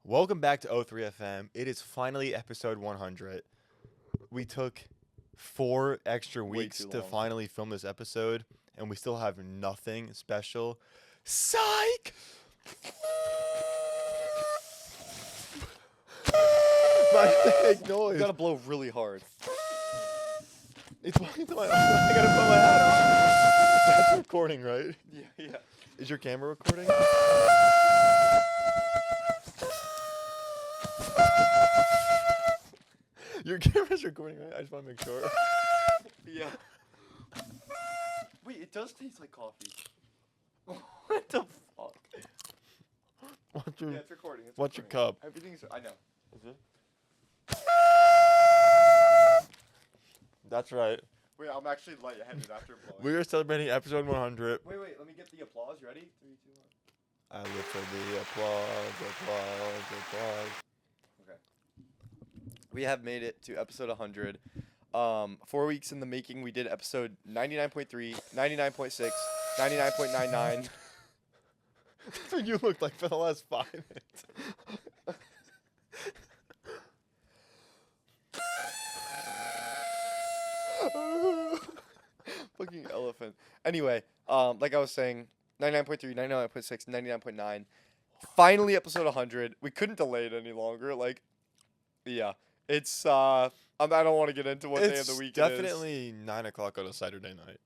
Welcome back to O3 FM. It is finally episode 100. We took 4 extra Way weeks too to long. finally film this episode, and we still have nothing special. Psych! My big You noise. gotta blow really hard. It's walking to my. I gotta put my hat on. That's recording, right? Yeah. Is your camera recording? Your camera's recording, right? I just want to make sure. Yeah. Wait, it does taste like coffee. What the fuck? What's your, Yeah, it's recording. what's your recording. cup? Everything's. I know. Is it? That's right. Wait, I'm actually lightheaded after blowing. We are celebrating episode 100. Wait. Let me get the applause. Ready? 3, 2, 1. I live for the applause. Okay. We have made it to episode 100. 4 weeks in the making. We did episode 99.3, 99.6, 99.99. That's what you looked like for the last 5 minutes. Fucking elephant. Anyway, like I was saying, 99.3, 99.6, 99.9. Finally, episode 100. We couldn't delay it any longer. Yeah. It's, I don't want to get into what day of the week it is. Definitely 9 o'clock on a Saturday night.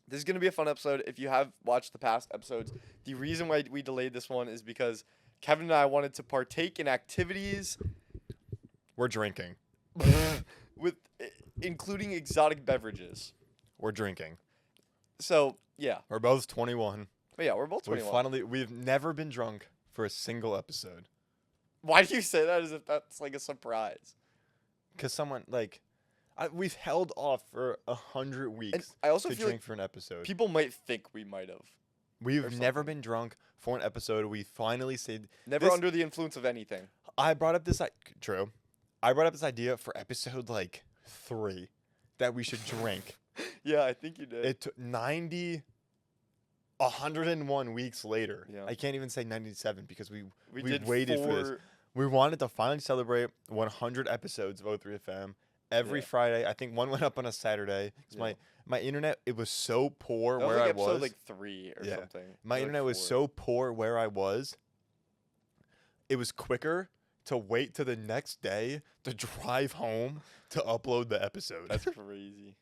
This is going to be a fun episode. If you have watched the past episodes, the reason why we delayed this one is because Kevin and I wanted to partake in activities We're drinking. with including exotic beverages. We're drinking. So, yeah. We're both 21. But yeah, we're both 21. We've never been drunk for a single episode. Why do you say that as if that's like a surprise? Because someone, we've held off for 100 weeks I also to feel drink like for an episode. people might think we might have. or We've never something. been drunk for an episode. We finally said, Never This- under the influence of anything. I brought up this, true. I brought up this idea for episode, 3 that we should drink. Yeah, I think you did. It took 101 weeks later. Yeah. I can't even say 97 because we did waited for this. 4 We wanted to finally celebrate 100 episodes of O3FM. Every Yeah. Friday, I think one went up on a Saturday. 'Cause Yeah. my internet, it was so poor That was where like I episode was. 3 or Yeah. something. My Or internet was 4. so poor where I was. It was quicker to wait to the next day to drive home to upload the episode. That's crazy.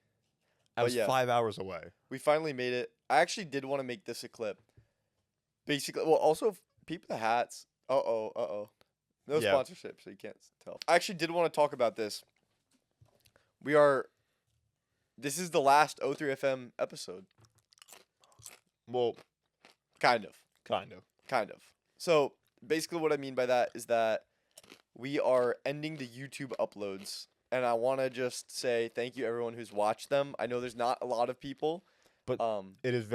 I was yeah. 5 hours away. We finally made it. I actually did want to make this a clip. Basically, well, also peep the hats. Uh-oh. No Yeah. sponsorship, so you can't tell. I actually did want to talk about this. This is the last O3FM episode. Well, Kind of. kind of. So, basically what I mean by that is that we are ending the YouTube uploads. And I want to just say thank you everyone who's watched them. I know there's not a lot of people. But it is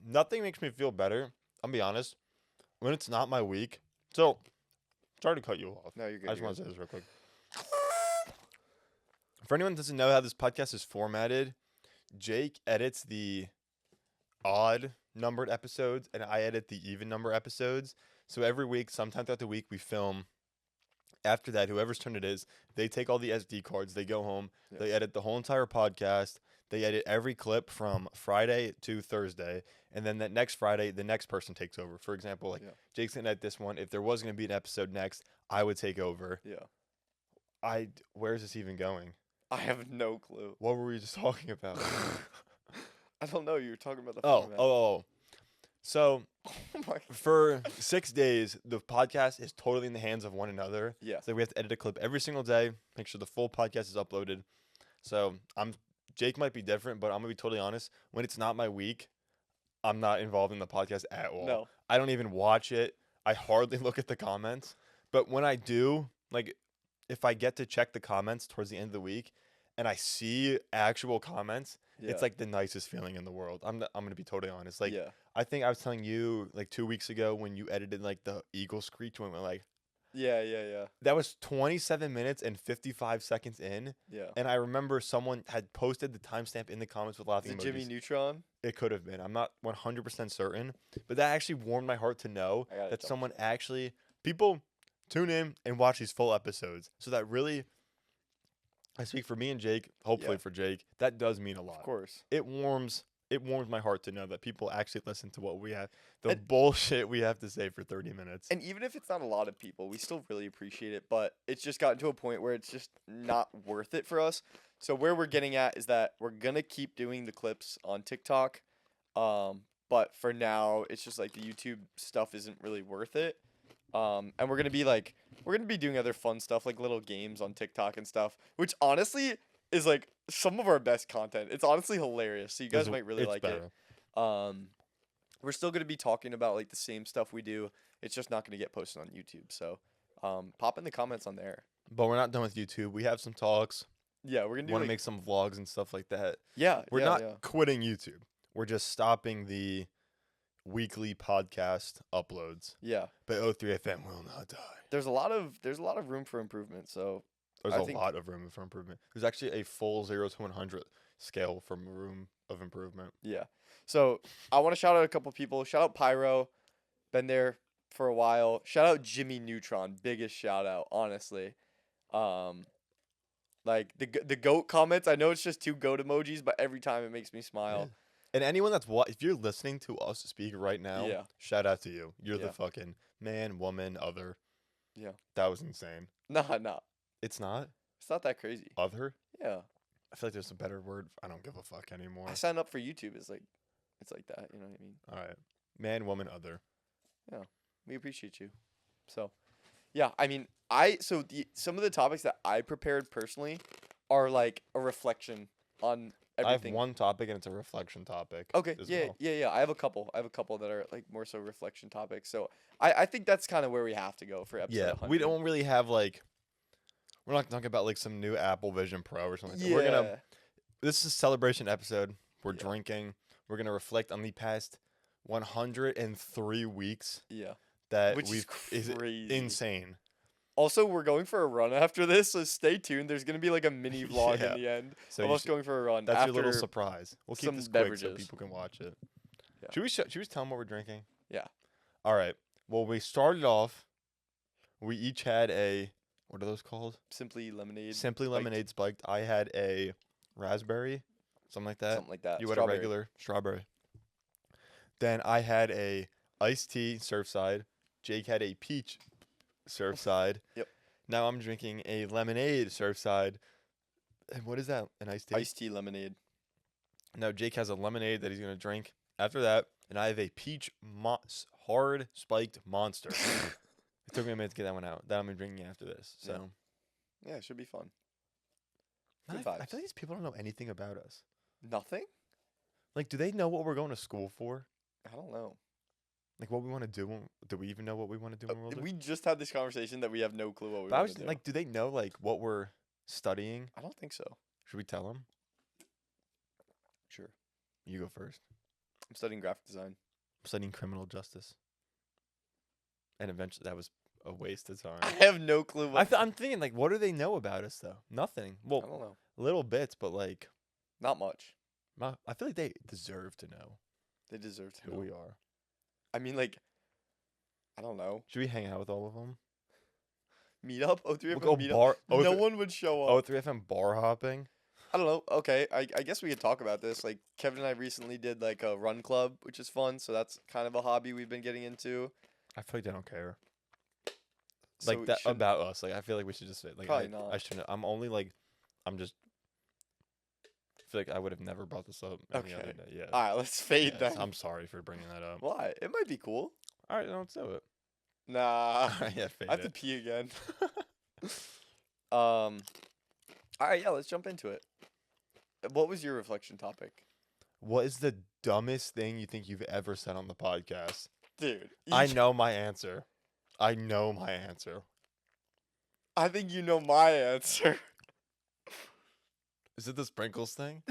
nothing makes me feel better, I'll be honest, when it's not my week. So, sorry to cut you off. No, you're good. I just you're want to good. say this real quick. For anyone who doesn't know how this podcast is formatted, Jake edits the odd numbered episodes and I edit the even number episodes. So every week, sometime throughout the week, we film. After that, whoever's turn it is, they take all the SD cards, they go home, they Yes. edit the whole entire podcast, they edit every clip from Friday to Thursday, and then that next Friday, the next person takes over. For example, Yeah. Jake's gonna edit this one. If there was gonna be an episode next, I would take over. Yeah. Where's this even going? I have no clue. What were we just talking about? I don't know. You were talking about the Oh. format. So Oh my. for 6 days, the podcast is totally in the hands of one another. Yeah. So we have to edit a clip every single day, make sure the full podcast is uploaded. So Jake might be different, but I'm gonna be totally honest. When it's not my week, I'm not involved in the podcast at all. No. I don't even watch it. I hardly look at the comments. But when I do, if I get to check the comments towards the end of the week and I see actual comments, Yeah. it's like the nicest feeling in the world. I'm gonna be totally honest. Yeah. I think I was telling you 2 weeks ago when you edited the eagle screech when we were Yeah. that was 27 minutes and 55 seconds in, Yeah. and I remember someone had posted the timestamp in the comments with Is laughing it emojis. Jimmy Neutron? It could have been. I'm not 100% certain, but that actually warmed my heart to know I gotta that double someone check. actually people tune in and watch these full episodes. So that really, I speak for me and Jake, hopefully Yeah. for Jake, that does mean a lot. Of course. It warms my heart to know that people actually listen to what we have, the And- bullshit we have to say for 30 minutes. And even if it's not a lot of people, we still really appreciate it. But it's just gotten to a point where it's just not worth it for us. So where we're getting at is that we're gonna keep doing the clips on TikTok. But for now, it's just like the YouTube stuff isn't really worth it. And we're gonna be doing other fun stuff like little games on TikTok and stuff, which honestly is like some of our best content. It's honestly hilarious. So you guys might really It's like better. it. We're still gonna be talking about like the same stuff we do. It's just not gonna get posted on YouTube. So pop in the comments on there. But we're not done with YouTube. We have some talks. Yeah, we're gonna do Want to like, make some vlogs and stuff like that. yeah, We're yeah, not yeah. quitting YouTube. We're just stopping the weekly podcast uploads. Yeah. But O3FM will not die. There's a lot of room for improvement. So There's I a think- lot of room for improvement. There's actually a full 0 to 100 scale from room of improvement. yeah. So I want to shout out a couple people. Shout out Pyro, been there for a while. Shout out Jimmy Neutron, biggest shout out, honestly. Like the goat comments. I know it's just 2 goat emojis, but every time it makes me smile. And anyone that's if you're listening to us speak right now, Yeah. shout out to you. You're Yeah. the fucking man, woman, other. Yeah. That was insane. Nah, It's not it's not that crazy. other. Yeah, I feel like there's a better word. I don't give a fuck anymore. I signed up for YouTube. It's like that. You know what I mean? All right. Man, woman, other. We appreciate you. So, yeah, I mean, some of the topics that I prepared personally are like a reflection on everything. I have one topic and it's a reflection topic. Okay, as yeah, well. yeah. I have a couple that are like more so reflection topics. So I think that's kind of where we have to go for episode Yeah, 100. we don't really have like. We're not talking about like some new Apple Vision Pro or something. Yeah. We're gonna. This is a celebration episode. We're Yeah. drinking. We're gonna reflect on the past 103 weeks Yeah. that Which we've is crazy. insane. Also, we're going for a run after this, so stay tuned. There's gonna be like a mini vlog Yeah. in the end So of you us should- going for a run. that's after your little surprise. We'll keep some this quick so beverages. people can watch it. Yeah. Should we just tell them what we're drinking? Yeah. All right. Well, we started off. We each had a. What are those called? Simply lemonade, Simply spiked. lemonade spiked. I had a raspberry, something like that. something like that. You had a Strawberry. regular strawberry. Then I had a iced tea Surfside. Jake had a peach Surfside. Yep. Now I'm drinking a lemonade Surfside. And what is that? An iced tea? Iced tea lemonade. Now Jake has a lemonade that he's gonna drink after that, and I have a peach hard spiked monster. It took me a minute to get that one out. That I'm drinking after this. So Yeah, it should be fun. I Good feel like vibes. these people don't know anything about us. Nothing? Like, do they know what we're going to school for? I don't know. Like, what we want to do? Do we even know what we want to do when we're older? We just had this conversation that we have no clue what we But I want was to do. like, do they know like what we're studying? I don't think so. Should we tell them? Sure. You go first. I'm studying graphic design. I'm studying criminal justice. And eventually, that was a waste of time. I have no clue what. I'm thinking like, what do they know about us though? Nothing. I Well, don't know. little bits, but like, Not much. I feel like they deserve to know They deserve to who know. we are. I mean, like, I don't know. Should we hang out with all of them? Meet up? O3FM We'll go meet bar. up? No one would show up. Oh, 3FM bar hopping. I don't know. Okay, I guess we could talk about this. Like, Kevin and I recently did like a run club, which is fun. So that's kind of a hobby we've been getting into. I feel like they don't care. So Like we that shouldn't- about us. Like I feel like we should just say like Probably I not. shouldn't. I'm only like I'm just. I feel like I would have never brought this up any other Okay. day. Yeah. All right, let's fade Yes, that. I'm sorry for bringing that up. Why? It might be cool. All right, let's do it. Nah. Yeah, fade I have to it. pee again. All right, yeah, let's jump into it. What was your reflection topic? What is the dumbest thing you think you've ever said on the podcast? Dude, I know my answer. I know my answer. I think you know my answer. Is it the sprinkles thing?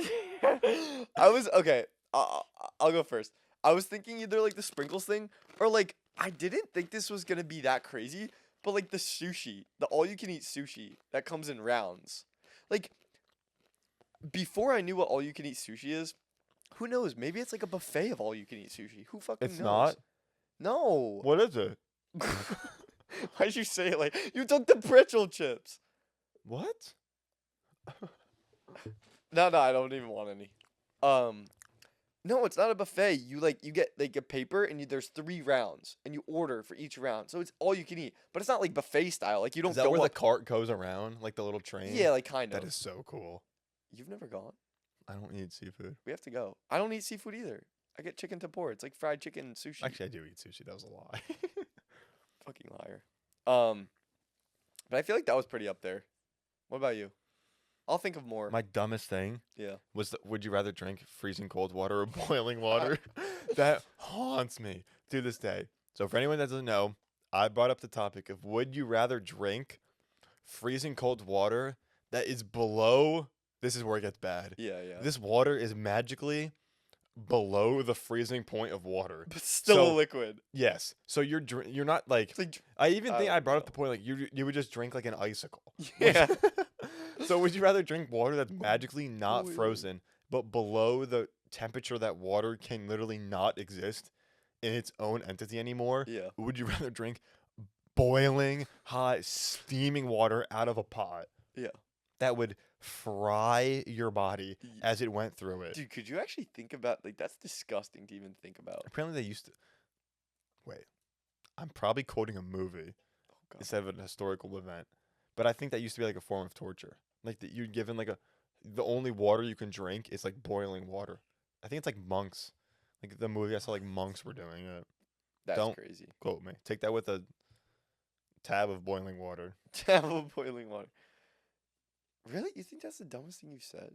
I was okay. I'll go first. I was thinking either like the sprinkles thing or like I didn't think this was gonna be that crazy, but like the sushi, the all-you-can-eat sushi that comes in rounds. Like before I knew what all-you-can-eat sushi is, who knows? Maybe it's like a buffet of all-you-can-eat sushi. Who fucking It's knows? not? No. What is it? Why'd you say it like you took the pretzel chips? What? No, I don't even want any. No, it's not a buffet. You get like a paper and there's 3 rounds and you order for each round. So it's all you can eat. But it's not like buffet style. Like you don't Is that go where the up. cart goes around, like the little train? Yeah, like kind of. That is so cool. You've never gone? I don't eat seafood. We have to go. I don't eat seafood either. I get chicken tempura. It's like fried chicken and sushi. Actually, I do eat sushi. That was a lie. Fucking liar. But I feel like that was pretty up there. What about you? I'll think of more. My dumbest thing Yeah. was would you rather drink freezing cold water or boiling water? That haunts me to this day. So for anyone that doesn't know, I brought up the topic of would you rather drink freezing cold water that is below, this is where it gets bad. Yeah. This water is magically below the freezing point of water. But still a So- liquid. Yes. So you're not like, It's like I even think I I don't brought up know. the point like you would just drink like an icicle. Yeah. So would you rather drink water that's magically not Boiling. frozen, but below the temperature that water can literally not exist in its own entity anymore? Yeah. Or would you rather drink boiling, hot, steaming water out of a pot? Yeah. That would fry your body Y- as it went through it. Dude, could you actually think about like that's disgusting to even think about? Apparently they used to. Wait. I'm probably quoting a movie Oh god. instead of an historical event. But I think that used to be like a form of torture. Like that you're given like the only water you can drink is like boiling water. I think it's like monks. Like the movie I saw, like monks were doing it. That's don't- crazy. Quote me. Take that with a tab of boiling water. Tap of boiling water. Really? You think that's the dumbest thing you've said?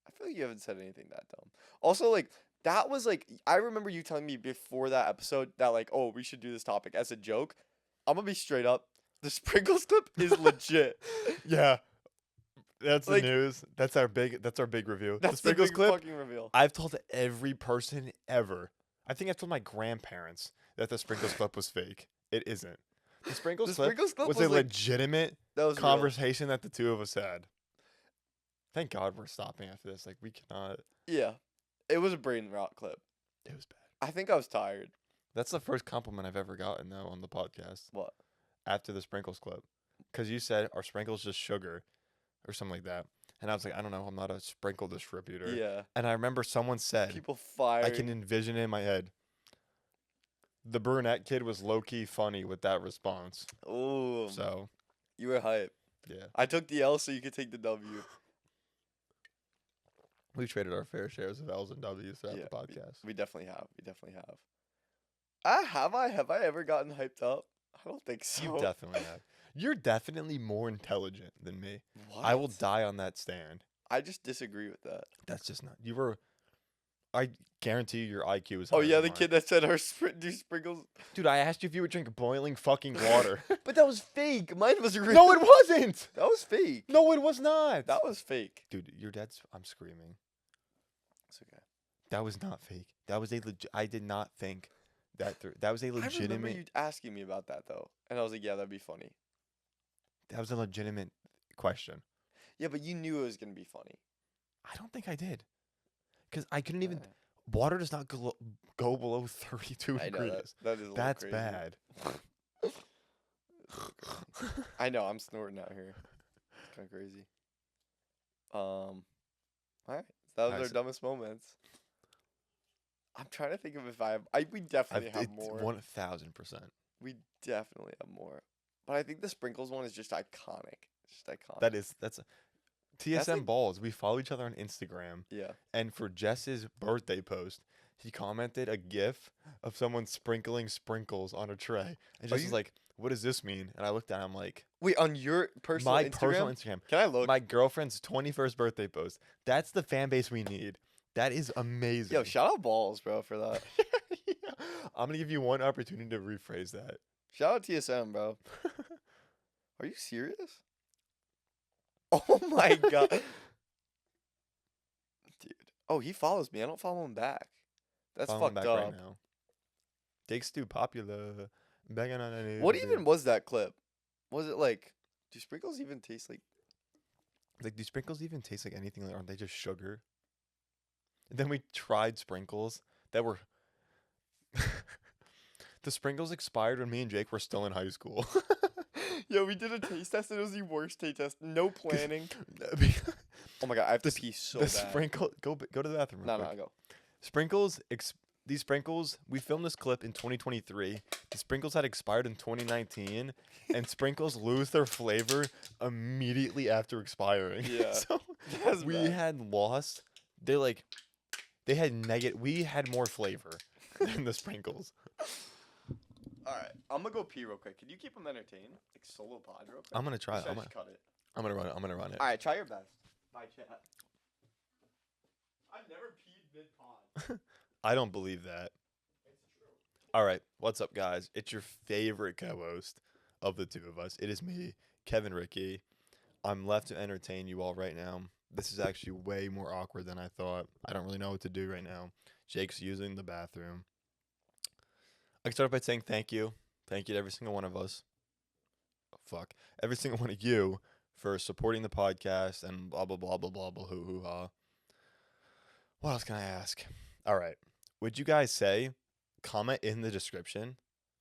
I feel like you haven't said anything that dumb. Also, like, that was like, I remember you telling me before that episode that, like, oh, we should do this topic as a joke. I'm gonna be straight up. The sprinkles clip is legit. Yeah. That's Like- the news. That's our big review. That's the sprinkles big clip. fucking reveal. I've told every person ever. I think I've told my grandparents that the sprinkles clip was fake. It isn't. The sprinkles The clip sprinkles clip was was a like, legitimate that was real. conversation that the two of us had. Thank God we're stopping after this. Like we cannot. Yeah. It was a brain rot clip. It was bad. I think I was tired. That's the first compliment I've ever gotten though on the podcast What? after the sprinkles clip, because you said are sprinkles just sugar, or something like that, and I was like, I don't know, I'm not a sprinkle distributor. Yeah. And I remember someone said, People fired. I can envision it in my head. The brunette kid was low key funny with that response. Oh, So you were hype. yeah, I took the L so you could take the W. we traded our fair shares of L's and W's throughout Yeah, the podcast. We definitely have. We definitely have. Have I ever gotten hyped up? I don't think so. You definitely have. You're definitely more intelligent than me. I will What? die on that stand. I just disagree with that. That's just not. You were. I guarantee you your IQ is. Oh higher yeah, than the mine. kid that said her do sprinkles. Dude, I asked you if you would drink boiling fucking water. But that was fake. Mine was real. No, it wasn't. That was fake. No, it was not. That was fake. Dude, your dad's. I'm screaming. It's okay. That was not fake. That was a legit. I did not think that. That was a I remember legitimate. you asking me about that though, and I was like, yeah, that'd be funny. That was a legitimate question. Yeah, but you knew it was gonna be funny. I don't think I did. Because I couldn't even. Uh, Water does not go below 32 I know degrees. that is a little That's crazy. bad. I know I'm snorting out here. It's kind of crazy. All right, that was Alright, our so- dumbest moments. I'm trying to think of if we definitely have more. 1000%. We definitely have more. But I think the sprinkles one is just iconic. It's just iconic. That's TSM like- balls. We follow each other on Instagram, Yeah. and for Jess's birthday post, he commented a GIF of someone sprinkling sprinkles on a tray, and Jess was you- like, "What does this mean?" And I looked at him like, Wait, on your personal "My Instagram? personal Instagram, Can I look? my girlfriend's 21st birthday post. That's the fan base we need. That is amazing." Yo, shout out balls, bro, for that. Yeah. I'm gonna give you one opportunity to rephrase that. Shout out TSM, bro. Are you serious? Oh my god. Dude. Oh, he follows me. I don't follow him back. That's Follow him fucked back up. right now. Takes too popular. Begging on a What neighbor. even was that clip? Was it like, do sprinkles even taste like? Like, do sprinkles even taste like anything? Like, aren't they just sugar? And then we tried sprinkles that were. The sprinkles expired when me and Jake were still in high school. Yo, we did a taste test and it was the worst taste test. No planning. Oh my god, I have to pee so the bad. sprinkle go to the bathroom real No, quick. go. Sprinkles these sprinkles, we filmed this clip in 2023. The sprinkles had expired in 2019 and sprinkles lose their flavor immediately after expiring. Yeah. So That's we bad. had lost they had negative we had more flavor than the sprinkles. Alright, I'm gonna go pee real quick. Can you keep them entertained? Like solo pod real quick? I'm gonna try Or it. should I just cut it? I'm gonna run it. Alright, try your best. Bye, chat. I've never peed mid-pod. I don't believe that. It's true. All right, what's up, guys? It's your favorite co-host of the two of us. It is me, Kevin Ricky. I'm left to entertain you all right now. This is actually way more awkward than I thought. I don't really know what to do right now. Jake's using the bathroom. I can start by saying thank you. Thank you to every single one of us. Oh, fuck. Every single one of you for supporting the podcast and blah, blah, blah, blah, blah, blah, hoo, hoo, ha. What else can I ask? All right. Would you guys say, comment in the description,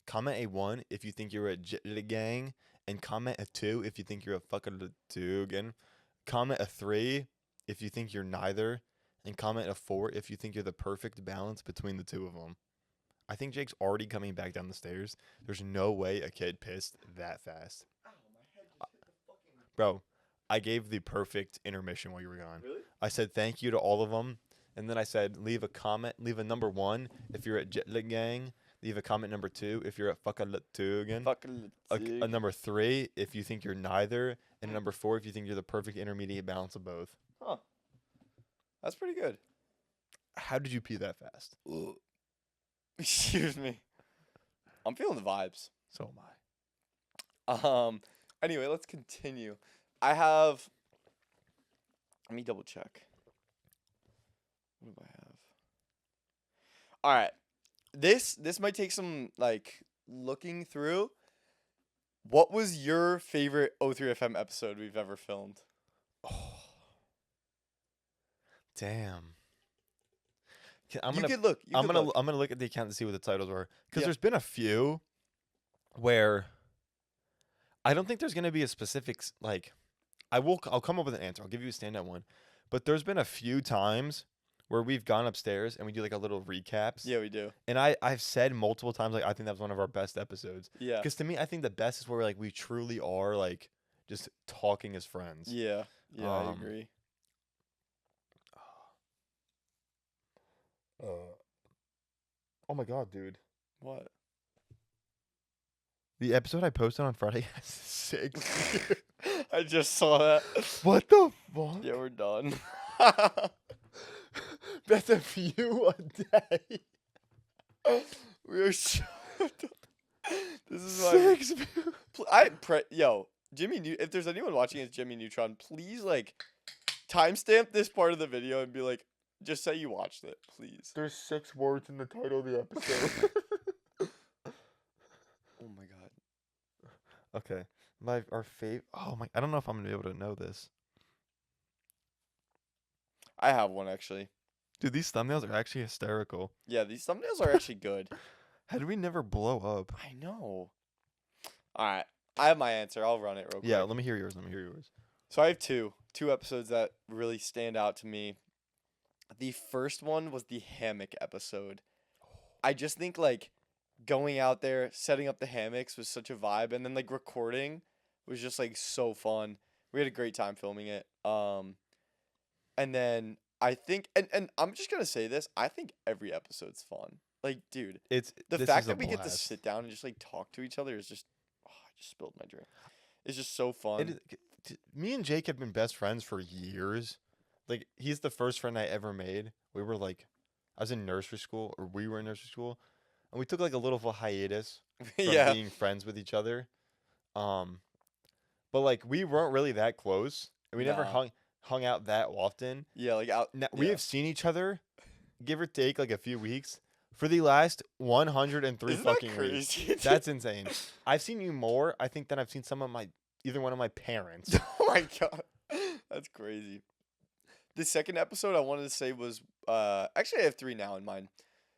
comment a 1 if you think you're a gang, and comment a 2 if you think you're a fucking Tugan. Comment a 3 if you think you're neither, and comment a 4 if you think you're the perfect balance between the two of them. I think Jake's already coming back down the stairs. There's no way a kid pissed that fast. Ow, my head just hit the fucking... Bro, I gave the perfect intermission while you were gone. Really? I said thank you to all of them. And then I said, leave a comment, leave a number 1 if you're at Jetlag Gang. Leave a comment number 2 if you're at Fucking Tugan. Fucking... A number 3 if you think you're neither. And a number 4 if you think you're the perfect intermediate balance of both. Huh. That's pretty good. How did you pee that fast? Excuse me. I'm feeling the vibes. So am I. Anyway, let's continue. I have... Let me double check. What do I have? All right. This might take some like looking through. What was your favorite O3FM episode we've ever filmed? Oh. Damn. I'm gonna look at the account to see what the titles were, because Yeah. there's been a few where I don't think there's gonna be a specific I'll come up with an answer. I'll give you a standout one, but there's been a few times where we've gone upstairs and we do like a little recaps. Yeah, we do. And I've said multiple times like I think that was one of our best episodes. Yeah. Because to me, I think the best is where like we truly are like just talking as friends. Yeah. Yeah, I agree. Oh my god, dude. What? The episode I posted on Friday has 6. I just saw that. What the fuck? Yeah, we're done. That's a view a day. We are so done. This is why 6 views. Yo, Jimmy if there's anyone watching as Jimmy Neutron, please like timestamp this part of the video and be like, just say you watched it, please. There's 6 words in the title of the episode. Oh my god. Okay. I don't know if I'm gonna be able to know this. I have one actually. Dude, these thumbnails are actually hysterical. Yeah, these thumbnails are actually good. How did we never blow up? I know. Alright. I have my answer. I'll run it real quick. Yeah, let me hear yours. So I have two episodes that really stand out to me. The first one was the hammock episode. I just think like going out there, setting up the hammocks was such a vibe, and then like recording was just like so fun. We had a great time filming it. And then I think and I'm just gonna say this, I think every episode's fun. Like, dude, This fact is that a we get to blast. sit down and just like talk to each other is just I just spilled my drink. It's just so fun. Me and Jake have been best friends for years. Like, he's the first friend I ever made. We were like, I was in nursery school, or we were in nursery school, and we took like a little of a hiatus from Yeah. being friends with each other. But like we weren't really that close, and we never Nah. hung out that often. Yeah, like out Now, we yeah. have seen each other, give or take like a few weeks, for the last 103 Isn't that fucking weeks. crazy? That's insane. I've seen you more, I think, than I've seen either one of my parents. Oh my god. That's crazy. The second episode I wanted to say was actually I have three now in mind.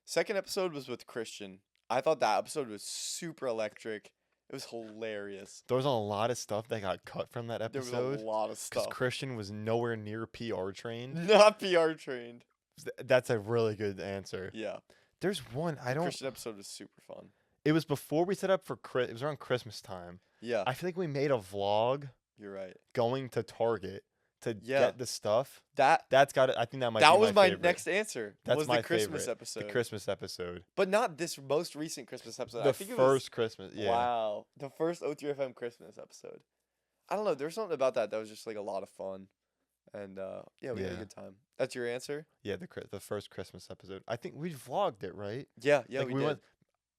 Second episode was with Christian. I thought that episode was super electric. It was hilarious. There was a lot of stuff that got cut from that There was a episode lot of because stuff. Christian was nowhere near PR trained. Not PR trained. That's a really good answer. Yeah. There's one I The don't. Christian episode was super fun. It was before we set up for It was around Christmas time. Yeah, I feel like we made a vlog you're right. going to Target to Yeah. get the stuff. That That's got it. I think that might. that be was my my favorite. next answer. That's was my the Christmas favorite. episode. The Christmas episode. But not this most recent Christmas episode. The I think it first Christmas. was, Yeah. Wow. The first O3FM Christmas episode. I don't know. There was something about that was just like a lot of fun. And yeah, we had a Yeah. good time. That's your answer? Yeah. The first Christmas episode. I think we vlogged it, right? Yeah, yeah, Like, we did. went.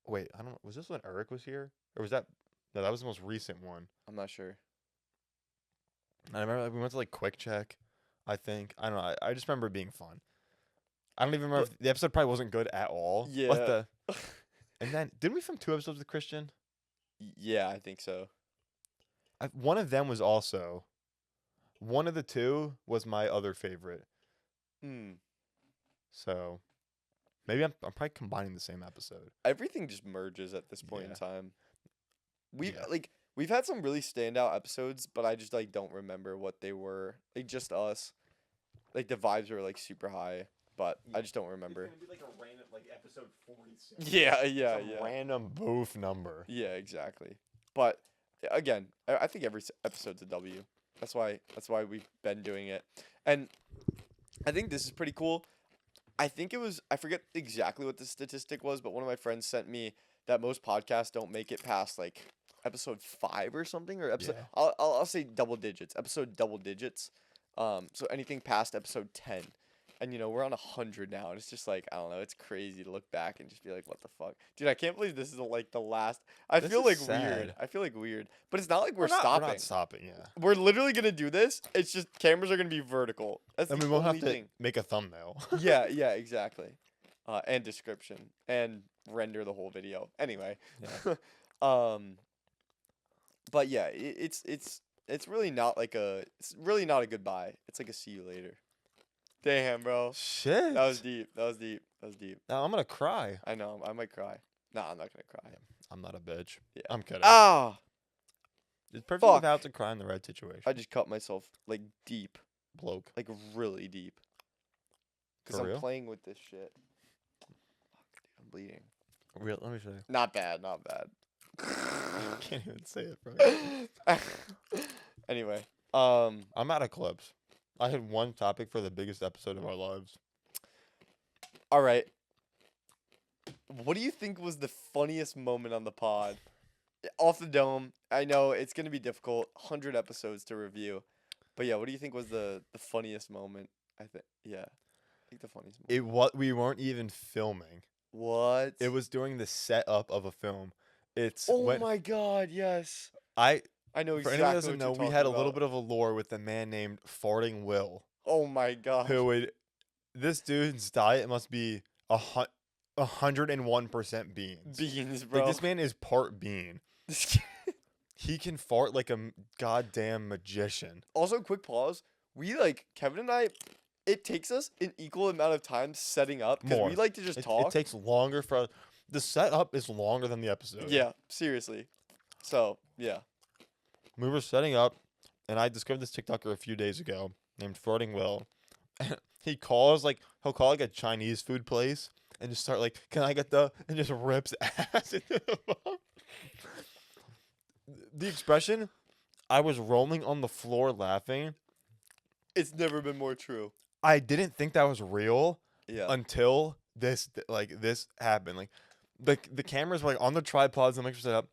Wait, I don't know. Was this when Eric was here, or was that? No, that was the most recent one. I'm not sure. I remember we went to like Quick Check. I think I don't know. I just remember it being fun. I don't even remember if the episode probably wasn't good at all. Yeah. But and then didn't we film 2 episodes with Christian? Yeah, I think so. One of them was also. One of the 2 was my other favorite. Hmm. So maybe I'm probably combining the same episode. Everything just merges at this point in Yeah. time. We've Yeah. we've had some really standout episodes, but I just like don't remember what they were. Like just us. Like the vibes were like super high, but I just don't remember. It's gonna be like a random episode 46. Yeah, yeah, Some yeah. random boof number. Yeah, exactly. But again, I think every episode's a W. That's why we've been doing it. And I think this is pretty cool. I think it was I forget exactly what the statistic was, but one of my friends sent me that most podcasts don't make it past like episode 5 or something, or episode Yeah. I'll say double digits. Episode double digits. So anything past episode 10. And you know, we're on 100 now, and it's just like, I don't know, it's crazy to look back and just be like, what the fuck? Dude, I can't believe this is like the last. I This feel is like sad. weird. I feel like weird. But it's not like we're We're stopping. not stopping, yeah. We're literally gonna do this. It's just cameras are gonna be vertical. That's And the we won't only have to thing. make a thumbnail. Yeah, yeah, exactly. And description and render the whole video. Anyway, but yeah, it's really not like it's really not a goodbye. It's like a see you later. Damn, bro. Shit. That was deep. That was deep. That was deep. Now I'm gonna cry. I know. I might cry. Nah, I'm not gonna cry. I'm not a bitch. Yeah. I'm kidding. Ah! It's perfectly fuck. about to cry in the right situation. I just cut myself like deep, Bloke. like really deep. Cause For I'm real? playing with this shit. Fuck, dude, I'm bleeding. Real. Let me show you. Not bad. Not bad. I can't even say it, bro. Anyway, I'm out of clips. I had one topic for the biggest episode of our lives. all right. What do you think was the funniest moment on the pod? Off the dome. I know it's gonna be difficult. 100 episodes to review, but yeah, what do you think was the funniest moment? I think I think the funniest moment. We weren't even filming. What? It was during the setup of a film. It's Oh when my god! Yes. I I know for exactly. anyone who doesn't what know, you're we had a talking little about. bit of a lore with a man named Farting Will, Oh my god. who would this dude's diet must be 101% beans. Beans, bro. Like this man is part bean. He can fart like a goddamn magician. Also, quick pause. We Kevin and I. It takes us an equal amount of time setting up because More. we like to just It talk. takes longer for the setup is longer than the episode. Yeah, seriously. So yeah. We were setting up, and I discovered this TikToker a few days ago named Farting Will. He'll call like a Chinese food place and just start like, "Can I get the?" and just rips ass into the mouth. The expression, I was rolling on the floor laughing. It's never been more true. I didn't think that was real Yeah. until this happened. Like the cameras were like on the tripods and the microphone set up.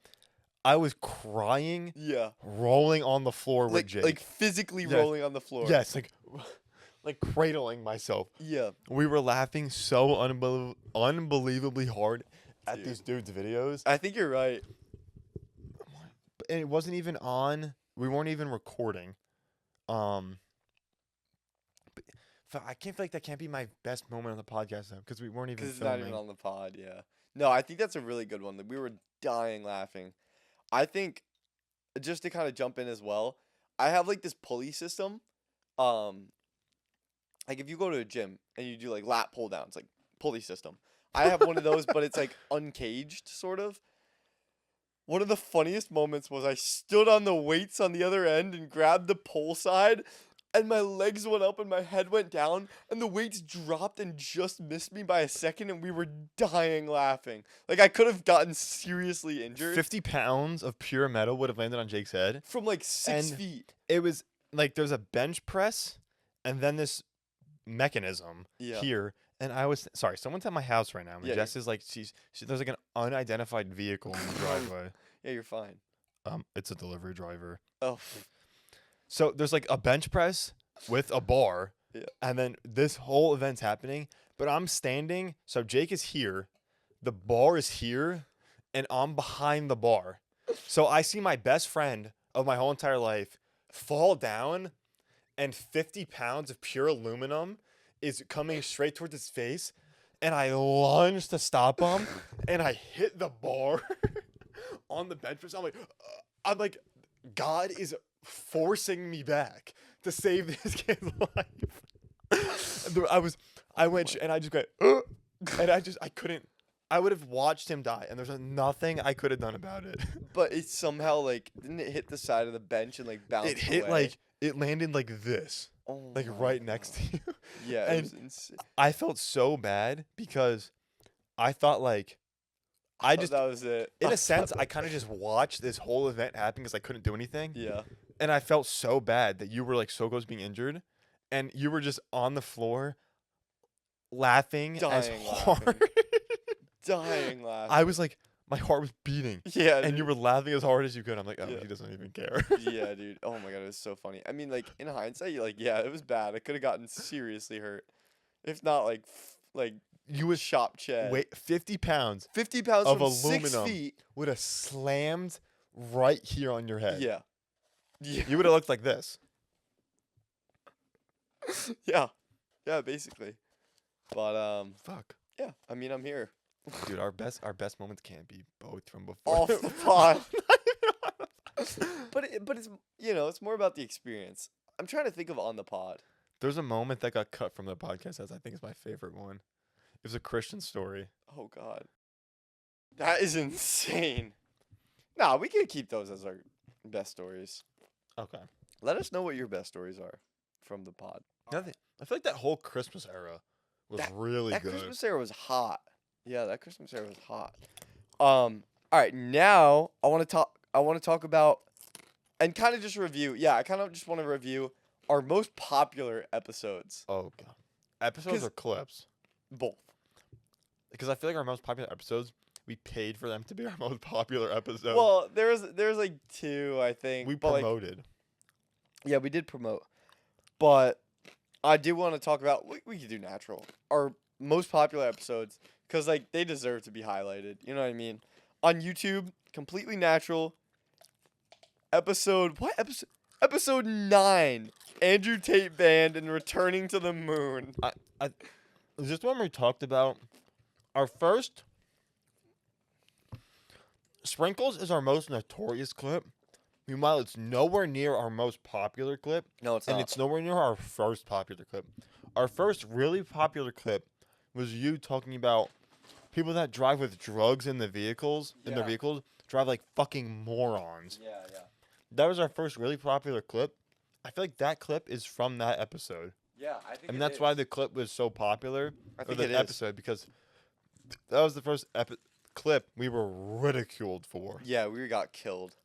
I was crying, Yeah. rolling on the floor with Jake. Like physically Yes. rolling on the floor. Yes, like cradling myself. Yeah. We were laughing so unbelievably hard at Dude. these dudes' videos. I think you're right. And it wasn't even on. We weren't even recording. But I can't feel like that can't be my best moment on the podcast though, because we weren't even Because it's filming. not even on the pod. Yeah. No, I think that's a really good one. Like, we were dying laughing. I think, just to kind of jump in as well, I have like this pulley system. Like if you go to a gym and you do like lat pull downs, like pulley system, I have one of those, but it's like uncaged, sort of. One of the funniest moments was I stood on the weights on the other end and grabbed the pole side, and my legs went up and my head went down, and the weights dropped and just missed me by a second, and we were dying laughing. Like, I could have gotten seriously injured 50 pounds of pure metal would have landed on Jake's head. from like 6 And feet. It was like there's a bench press and then this mechanism Yeah. here. And I was sorry, someone's at my house right now. And Yeah, Jess is like, there's like an unidentified vehicle in the driveway. Yeah, you're fine. It's a delivery driver. Oh, So there's like a bench press with a bar. Yeah. And then this whole event's happening, but I'm standing. So Jake is here, the bar is here, and I'm behind the bar. So I see my best friend of my whole entire life fall down, and 50 pounds of pure aluminum is coming straight towards his face. And I lunge to stop him, and I hit the bar on the bench press. I'm like, God is forcing me back to save this kid's life. I went and I just went, and I couldn't. I would have watched him die, and there's nothing I could have done about it. but it somehow like didn't it hit the side of the bench and like bounce It hit away? it landed like this, Oh like my right next to you. Yeah, and it was insane. I felt so bad because I thought like I just that was it. in a sense I kind of just watched this whole event happen because I couldn't do anything. Yeah. And I felt so bad that you were like so close to being injured, and you were just on the floor laughing as Dying hard. laughing. Dying laughing. I was like, my heart was beating, Yeah. and you dude. were laughing as hard as you could. I'm like, oh, Yeah. he doesn't even care. Yeah, dude. Oh my god, it was so funny. I mean, like in hindsight, you're like, yeah, it was bad. I could have gotten seriously hurt, if not like You was shop Chad. wait 50 pounds 50 pounds of from 6 aluminum. feet. would have slammed right here on your head. Yeah. Yeah. You would have looked like this. Yeah. Yeah, basically. But Fuck. yeah. I mean, I'm here. Dude, our best moments can't be both from before. Off the pod. But it's it's more about the experience. I'm trying to think of on the pod. There's a moment that got cut from the podcast that I think is my favorite one. It was a Christian story. Oh god. That is insane. Nah, we can keep those as our best stories. Okay. Let us know what your best stories are from the pod. I feel like that whole Christmas era was really That good. Christmas era was hot. Yeah, that Christmas era was hot. All right, now I want to talk about and kind of just review. Yeah, I kind of just want to review our most popular episodes. Oh god. Episodes 'Cause- or clips? Both. Because I feel like our most popular episodes, we paid for them to be our most popular episode. Well, there's like two, I think. we but, like, promoted. yeah, we did promote. But I do want to talk about we could do natural. Our most popular episodes cuz like they deserve to be highlighted. You know what I mean? On YouTube, completely natural. Episode 9. Andrew Tate Band and Returning to the Moon. Is this the one we talked about? Our first Sprinkles is our most notorious clip. Meanwhile, it's nowhere near our most popular clip. No, it's And it's nowhere near our first popular clip. Our first really popular clip was you talking about people that drive with drugs in their vehicles, drive like fucking morons. Yeah. That was our first really popular clip. I feel like that clip is from that episode. Yeah, I think And that's why the clip was so popular. I Or think the it is. episode, because that was the first clip we were ridiculed for. Yeah, we got killed.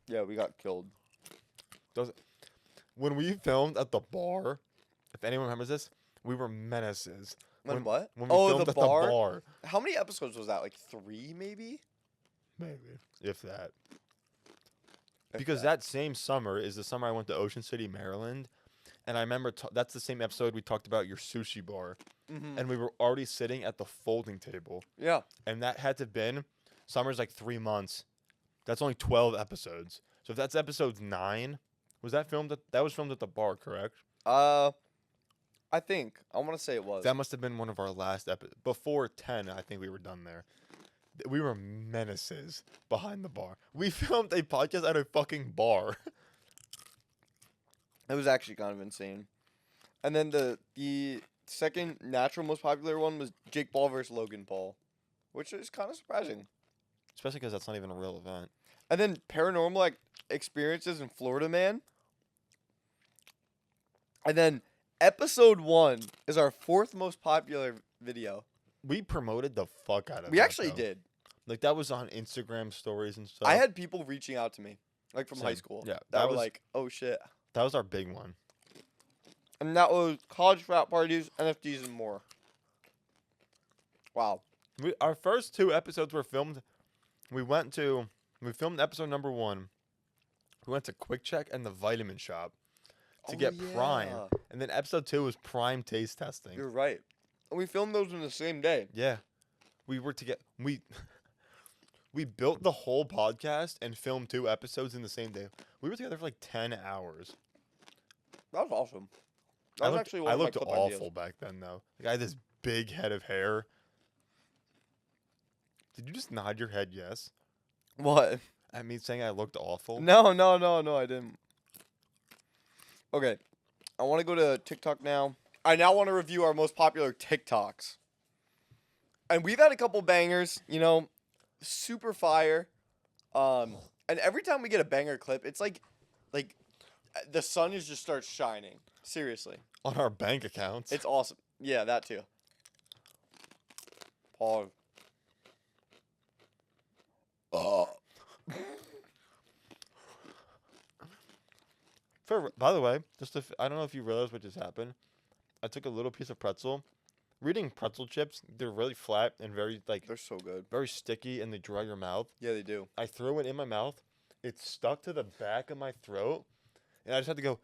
Yeah, we got killed. When we filmed at the bar, if anyone remembers this, we were menaces. When what? When we Oh, filmed the at bar? the bar. How many episodes was that? Like 3 maybe? Maybe. If that. If Because that same summer is the summer I went to Ocean City, Maryland. And I remember that's the same episode we talked about your sushi bar. Mhm. And we were already sitting at the folding table. Yeah. And that had to have been, summer's like 3 months. That's only 12 episodes. So if that's episode 9, was that filmed that was filmed at the bar, correct? I think. I want to say it was. That must have been one of our last episodes. Before 10, I think we were done there. We were menaces behind the bar. We filmed a podcast at a fucking bar. It was actually kind of insane. And then the second natural most popular one was Jake Paul versus Logan Paul, which is kind of surprising. Especially because that's not even a real event. And then paranormal experiences in Florida Man. And then episode 1 is our 4th most popular video. We promoted the fuck out of it. We actually did. Like, that was on Instagram stories and stuff. I had people reaching out to me, like from high Same. school. Yeah, That were like, oh shit. That was our big one. And that was college frat parties, NFTs, and more. Wow. Our first 2 episodes were filmed. We filmed episode number 1. We went to Quick Check and the Vitamin Shop to get Prime. And then episode 2 was Prime taste testing. You're right. And we filmed those in the same day. Yeah. We were together. We built the whole podcast and filmed 2 episodes in the same day. We were together for like 10 hours. That was awesome. That was actually one of my clip awful ideas. back then, though. Like, I had this big head of hair. Did you just nod your head yes? What? At me saying I looked awful? No, I didn't. Okay. I want to go to TikTok now. I now want to review our most popular TikToks. And we've had a couple bangers, super fire. And every time we get a banger clip, it's like the sun just starts shining. Seriously. On our bank accounts. It's awesome. Yeah, that too. Paul. By the way, I don't know if you realize what just happened. I took a little piece of pretzel. Reading pretzel chips, they're really flat and very They're so good. very sticky, and they dry your mouth. Yeah, they do. I threw it in my mouth. It stuck to the back of my throat, and I just had to go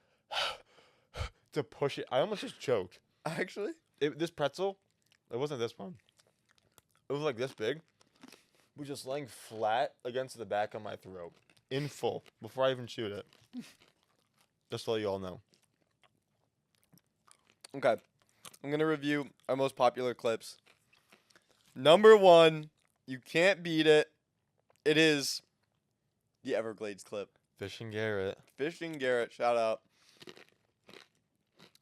to push it. I almost just choked. Actually? This pretzel, it wasn't this one. It was like this big. It was just laying flat against the back of my throat, in full, before I even chewed it. Just to let you all know. Okay. I'm going to review our most popular clips. Number 1, you can't beat it. It is the Everglades clip. Fishing Garrett. Fishing Garrett, shout out.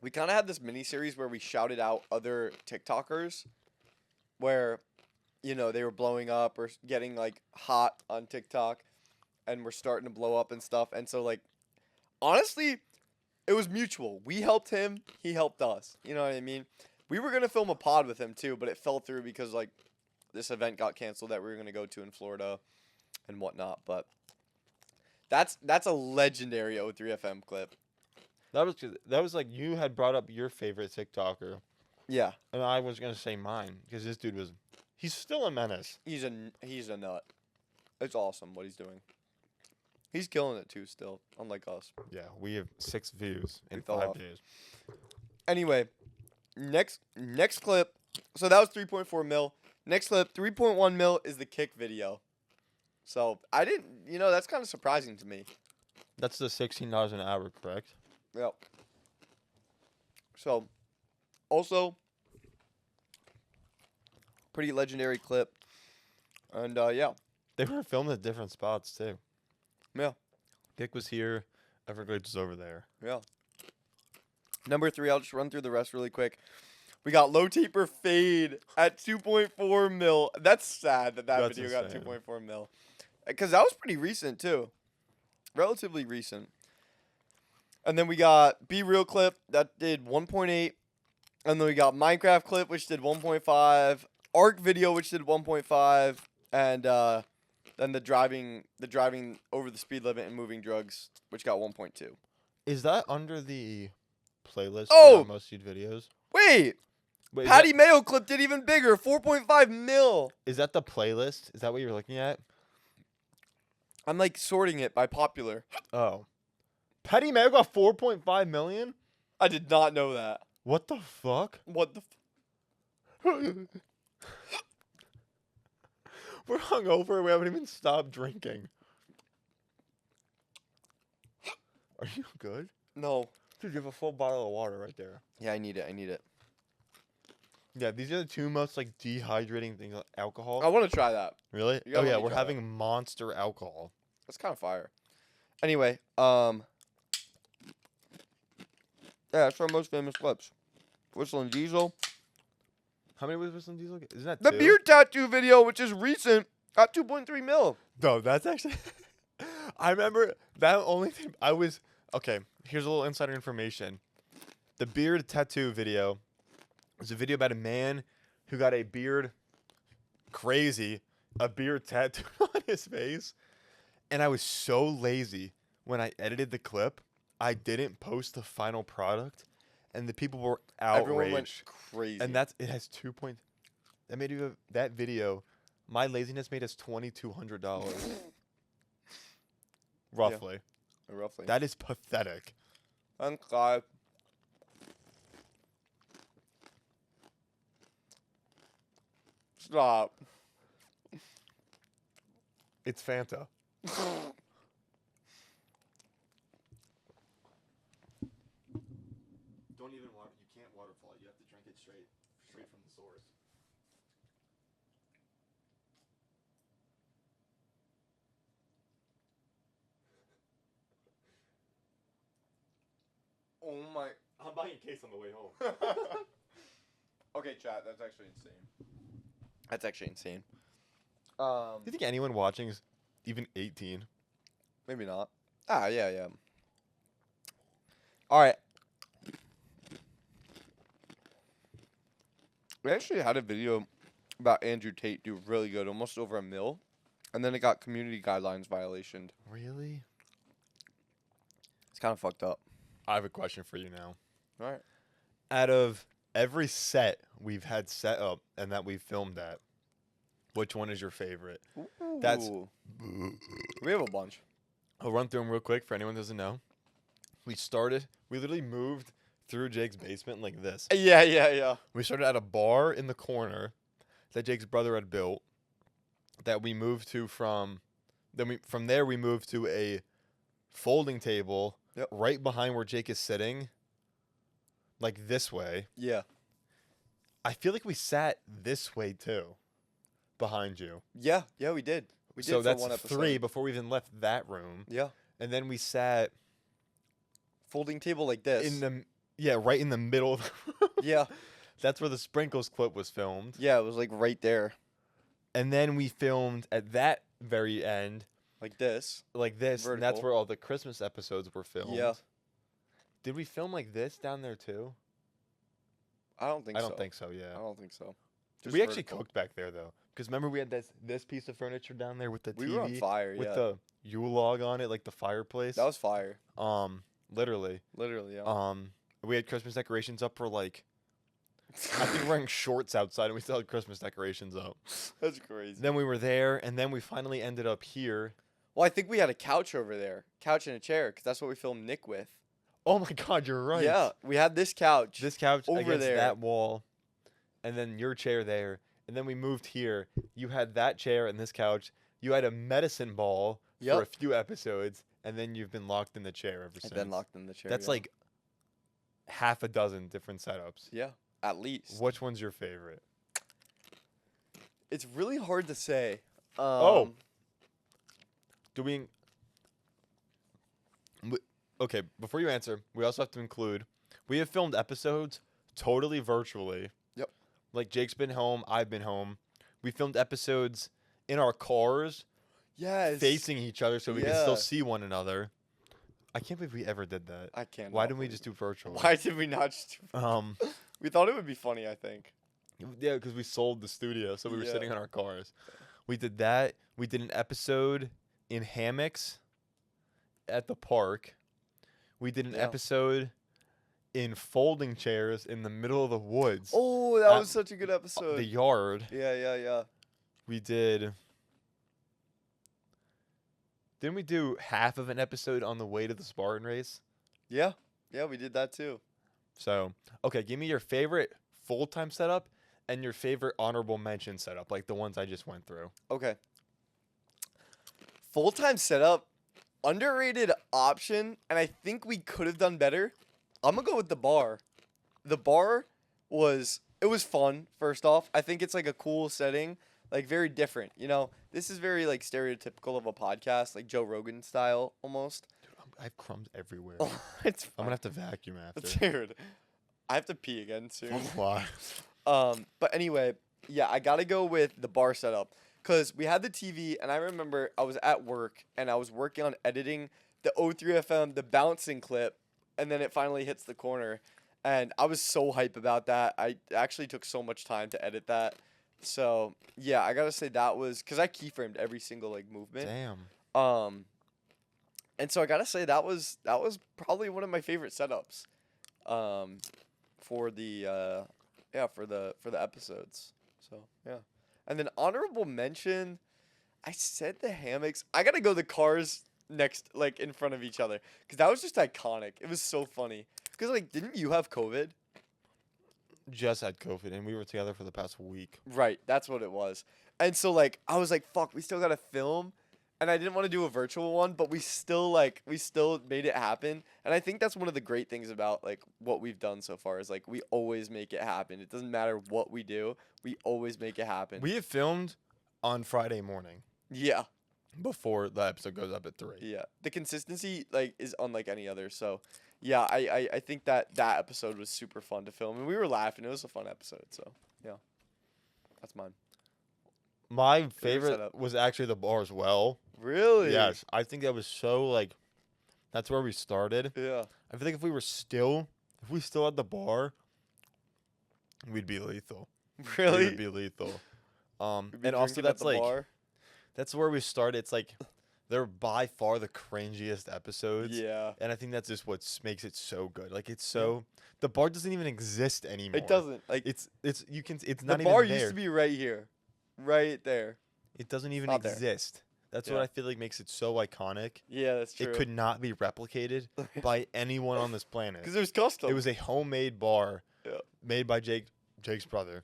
We kind of had this mini-series where we shouted out other TikTokers where, they were blowing up or getting, hot on TikTok and were starting to blow up and stuff. And so, honestly, it was mutual. We helped him. He helped us. You know what I mean? We were going to film a pod with him, too, but it fell through because, this event got canceled that we were going to go to in Florida and whatnot. But that's a legendary O3FM clip. That was like you had brought up your favorite TikToker. Yeah. And I was going to say mine because this dude he's still a menace. He's a nut. It's awesome what he's doing. He's killing it, too, still, unlike us. Yeah, we have 6 views in We fell 5 off. days. Anyway, next clip. So that was 3.4 mil. Next clip, 3.1 mil is the kick video. So I didn't, that's kind of surprising to me. That's the $16 an hour, correct? Yep. So, also, pretty legendary clip. And, yeah. They were filmed at different spots, too. Yeah. Kick was here. Everglades was over there. Yeah. Number 3, I'll just run through the rest really quick. We got low taper fade at 2.4 mil. That's sad that That's video got insane. 2.4 mil. Because that was pretty recent, too. Relatively recent. And then we got Be Real clip that did 1.8. And then we got Minecraft clip, which did 1.5. Arc video, which did 1.5. And then the driving over the speed limit and moving drugs, which got 1.2. Is that under the playlist Oh! for our most viewed videos? Wait! Wait, Patty Mayo clip did even bigger, 4.5 mil. is that the playlist? Is that what you're looking at? I'm sorting it by popular. Oh. Petty Mayo got 4.5 million? I did not know that. What the fuck? What the? We're hungover. We haven't even stopped drinking. Are you good? No. Dude, you have a full bottle of water right there. Yeah, I need it. Yeah, these are the 2 most dehydrating things. Alcohol. I want to try that. Really? You gotta Oh yeah, let me we're try having Monster alcohol. That's kind of fire. Anyway, yeah, that's our most famous clips. Whistle and Diesel. How many was Whistling Diesel? Isn't that The 2? beard tattoo video, which is recent, got 2.3 mil. No, that's actually. I remember that only thing I was. Okay, here's a little insider information. The beard tattoo video is a video about a man who got a beard tattooed on his face. And I was so lazy when I edited the clip, I didn't post the final product, and the people were outraged. Everyone went crazy. And it has 2 point. That video, my laziness made us $2,200. Roughly. Roughly. That is pathetic. Okay. Stop. It's Fanta. Don't even water. You can't waterfall. You have to drink it straight from the source. Oh my. I'm buying a case on the way home. Okay, chat. That's actually insane. That's actually insane. Do you think anyone watching is even 18? Maybe not. Yeah. All right. We actually had a video about Andrew Tate do really good, almost over 1 mil, and then it got community guidelines violationed. Really? It's kind of fucked up. I have a question for you now. All right. Out of every set we've had set up and that we've filmed at, which one is your favorite? That's. Ooh. We have a bunch. I'll run through them real quick for anyone who doesn't know. We literally moved through Jake's basement like this. Yeah. We started at a bar in the corner that Jake's brother had built that we moved to from there we moved to a folding table right behind where Jake is sitting, like this way. Yeah. I feel like we sat this way too, behind you. Yeah, we did. We did So for that's one episode. 3 before we even left that room. Yeah. And then we sat Folding table like this. right in the middle of the room. Yeah. That's where the sprinkles clip was filmed. Yeah, it was like right there. And then we filmed at that very end. Like this. And that's Vertical. where all the Christmas episodes were filmed. Yeah. Did we film like this down there too? I don't think so. I don't think so, yeah. I don't think so. We actually cooked back there though. Because remember we had this piece of furniture down there with the TV? We were on fire, with yeah. the Yule log on it, like the fireplace. That was fire. Literally. Literally, yeah. We had Christmas decorations up for like I think we're wearing shorts outside and we still had Christmas decorations up. That's crazy. Then we were there and then we finally ended up here. Well, I think we had a couch over there. Couch and a chair, because that's what we filmed Nick with. Oh my god, you're right. Yeah, we had this couch. This couch over against there. that wall, and then your chair there, and then we moved here. You had that chair and this couch. You had a medicine ball for a few episodes, and then you've been locked in the chair ever since. I've been locked in the chair. That's like half a dozen different setups. Yeah, at least. Which one's your favorite? It's really hard to say. Okay, before you answer, we also have to include, we have filmed episodes totally virtually. Yep. Like Jake's been home, I've been home. We filmed episodes in our cars, facing each other so we can still see one another. I can't believe we ever did that. I can't. Why didn't we just do virtual? Why did we not just do We thought it would be funny, I think. Yeah, because we sold the studio, so we were sitting in our cars. We did that. We did an episode in hammocks at the park. We did an episode in folding chairs in the middle of the woods. Oh, that was such a good episode. The yard. Yeah. We did. Didn't we do half of an episode on the way to the Spartan race? Yeah, we did that too. So, okay, give me your favorite full-time setup and your favorite honorable mention setup, like the ones I just went through. Okay. Full-time setup, underrated option, and I think we could have done better. I'm going to go with the bar. The bar was fun, first off. I think it's like a cool setting, like very different. You know, this is very like stereotypical of a podcast, like Joe Rogan style almost. Dude, I have crumbs everywhere. It's I'm going to have to vacuum after. Dude. I have to pee again soon. Why? But anyway, yeah, I gotta go with the bar setup because we had the TV, and I remember I was at work and I was working on editing the O3 FM, the bouncing clip, and then it finally hits the corner, and I was so hype about that. I actually took so much time to edit that. So yeah, I gotta say that was because I keyframed every single like movement. Damn. And so I gotta say that was probably one of my favorite setups, for the for the episodes. So yeah, and then honorable mention, I said the hammocks. I gotta go the cars next, like in front of each other, because that was just iconic. It was so funny. Because like, didn't you have COVID? Just had COVID, and we were together for the past week. Right, that's what it was. And so like I was like, fuck, we still gotta film. And I didn't want to do a virtual one, but we still made it happen. And I think that's one of the great things about like what we've done so far is like we always make it happen. It doesn't matter what we do, we always make it happen. We have filmed on Friday morning Yeah. before the episode goes up at 3. Yeah. The consistency like is unlike any other. So yeah, I think that episode was super fun to film, and we were laughing. It was a fun episode. So yeah. That's mine. My favorite setup. was actually the bar as well. Really? Yes, I think that was so like, that's where we started. Yeah. I feel like if we still had the bar, we'd be lethal. We Really? would be lethal. We'd be And also drinking at that's the like, bar? that's where we started. It's like, they're by far the cringiest episodes. Yeah. And I think that's just what makes it so good. Like it's so, the bar doesn't even exist anymore. It doesn't. Like It's the not bar even there. used to be right here. Right there. It doesn't even not there. exist. That's what Yeah. I feel like makes it so iconic. Yeah, that's true. It could not be replicated by anyone on this planet. Because it was custom. It was a homemade bar Yeah. made by Jake's brother.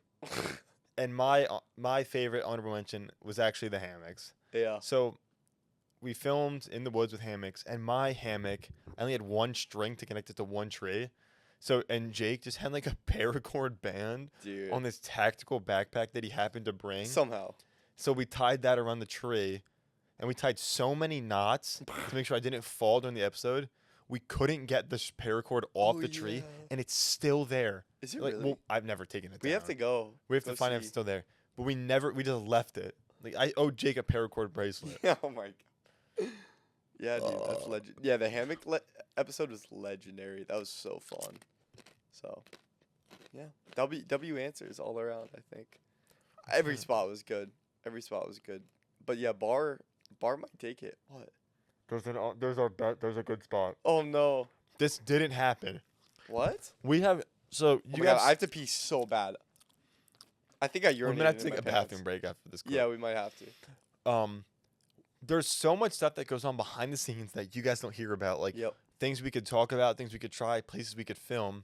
And my favorite honorable mention was actually the hammocks. Yeah. So we filmed in the woods with hammocks, and my hammock, I only had one string to connect it to one tree. So, and Jake just had like a paracord band Dude. on this tactical backpack that he happened to bring. Somehow. So we tied that around the tree, and we tied so many knots to make sure I didn't fall during the episode. We couldn't get the paracord off the tree, and it's still there. Is it Like, really? well, I've never taken it down. We have to go. We have to Go find out if see. it's still there. But we just left it. Like, I owe Jake a paracord bracelet. Oh my god. Yeah, dude, that's legend. Yeah, the hammock episode was legendary. That was so fun. So, yeah, W answers all around. I think every spot was good. Every spot was good. But yeah, bar might take it. What? There's a good spot. Oh no. This didn't happen. What? We have, so Oh you my God, have, I have to pee so bad. I think I urinated. we're gonna have to in take my a pants. bathroom break after this clip. Yeah, we might have to. There's so much stuff that goes on behind the scenes that you guys don't hear about. Like, Yep. things we could talk about, things we could try, places we could film.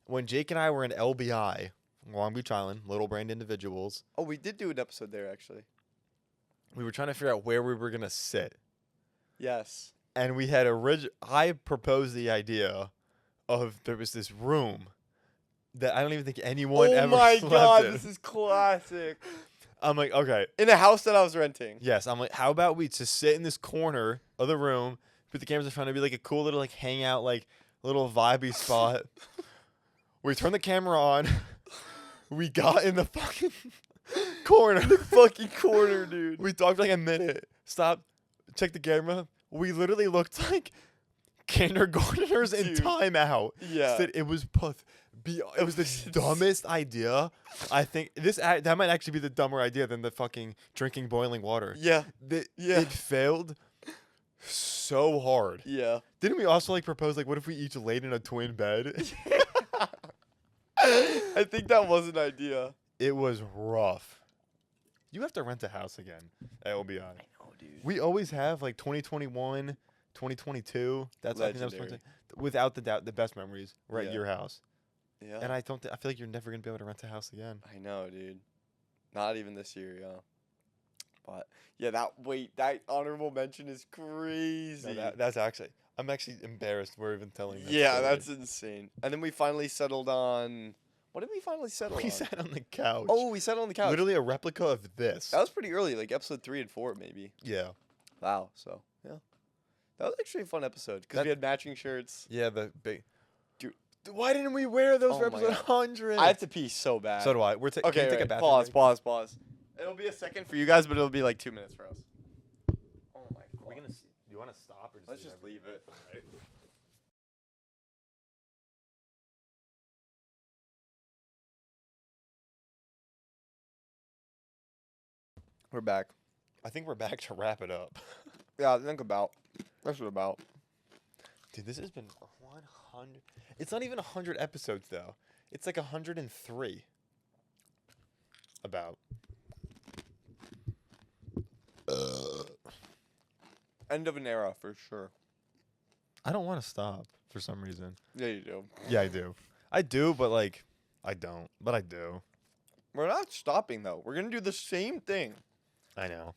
When Jake and I were in LBI, Long Beach Island, Little Brained Individuals, Oh, we did do an episode there actually. we were trying to figure out where we were gonna sit. Yes. And we had I proposed the idea of there was this room that I don't even think anyone Oh ever my slept god, in. this is classic. I'm like, okay, In a house that I was renting. yes. I'm like, how about we just sit in this corner of the room, put the cameras in front of, be like a cool little like hangout, like little vibey spot. We turned the camera on. We got in the fucking corner. Fucking corner, dude. We talked for like a minute. Stopped. Checked the camera. We literally looked like kindergartners in Dude. timeout. Yeah. Said it was it was the dumbest idea. I think that might actually be the dumber idea than the fucking drinking boiling water. Yeah. Yeah. It failed so hard. Yeah. Didn't we also like propose like what if we each laid in a twin bed? I think that was an idea. It was rough. You have to rent a house again at LBI. I know, dude. We always have like 2021, 2022. That's I think that was Legendary. without the doubt the best memories were at Yeah. your house. Yeah. And I feel like you're never gonna be able to rent a house again. I know, dude. Not even this year, yeah. But yeah, that honorable mention is crazy. That's actually I'm actually embarrassed we're even telling that. Yeah, story. that's insane. And then we finally settled on. What did we finally settle We on? sat on the couch. Oh, we settled on the couch. Literally a replica of this. That was pretty early, like episode 3 and 4, maybe. Yeah. Wow. So yeah, that was actually a fun episode because That- we had matching shirts. Yeah, the big. Why didn't we wear those for Oh my episode God. 100? I have to pee so bad. So do I. Can Okay, we take a wait, bathroom pause. break? It'll be a second for you guys, but it'll be like 2 minutes for us. Oh my God. Do you want to stop or Let's just leave it. Alright. We're back. I think we're back to wrap it up. Yeah, I think about. That's what about. Dude, this has been 100. It's not even 100 episodes though. It's like 103. About. End of an era for sure. I don't want to stop for some reason. Yeah, you do. Yeah, I do. I do, but like, I don't. But I do. We're not stopping though. We're gonna do the same thing. I know.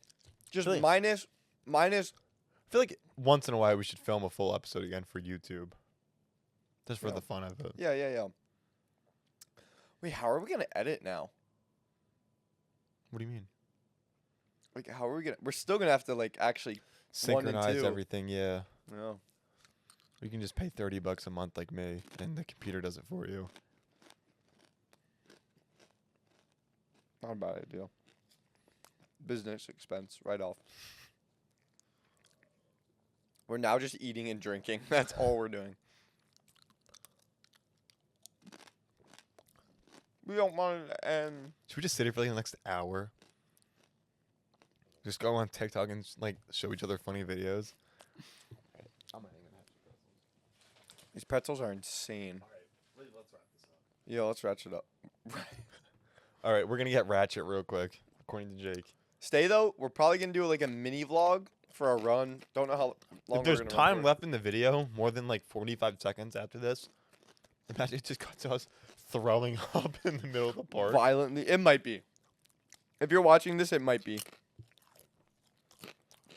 Just Really? minus. I feel like once in a while we should film a full episode again for YouTube. Just for Yeah. the fun of it. Yeah. Wait, how are we gonna edit now? What do you mean? Like, how are we gonna? We're still gonna have to like actually. Synchronize 2. everything, yeah. No. You can just pay $30 a month like me, and the computer does it for you. Not a bad idea. Business expense, right off. We're now just eating and drinking. That's all we're doing. We don't want it to end. Should we just sit here for like the next hour? Just go on TikTok and like show each other funny videos. I'm not even happy. These pretzels are insane. Alright, let's wrap this up. Yeah, let's ratchet up. Alright, we're gonna get ratchet real quick, according to Jake. Stay though. We're probably gonna do like a mini vlog for our run. Don't know how long. If there's we're gonna time run for. left in the video, more than like 45 seconds after this, imagine it just cuts to us throwing up in the middle of the park. Violently, it might be. If you're watching this, it might be.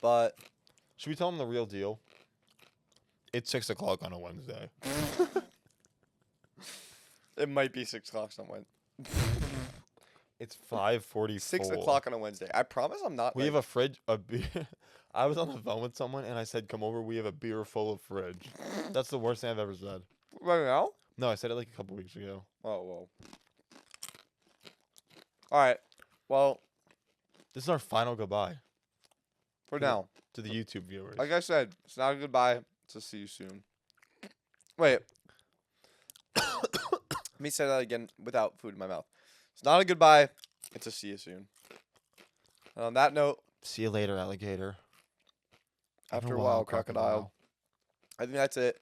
But Should we tell them the real deal? It's 6 o'clock on a Wednesday. it might be 6 o'clock somewhere. It's 5:44. 6 o'clock on a Wednesday. I promise I'm not. We have a fridge, a beer. I was on the phone with someone and I said, "Come over. We have a beer full of fridge." That's the worst thing I've ever said. right now. No, I said it like a couple weeks ago. Oh well. All right. Well, This is our final goodbye for Yeah. now, to the YouTube viewers. like I said, it's not a goodbye. It's a see you soon. Wait. Let me say that again without food in my mouth. It's not a goodbye. It's a see you soon. And on that note, See you later, alligator. after a while, crocodile. I think that's it.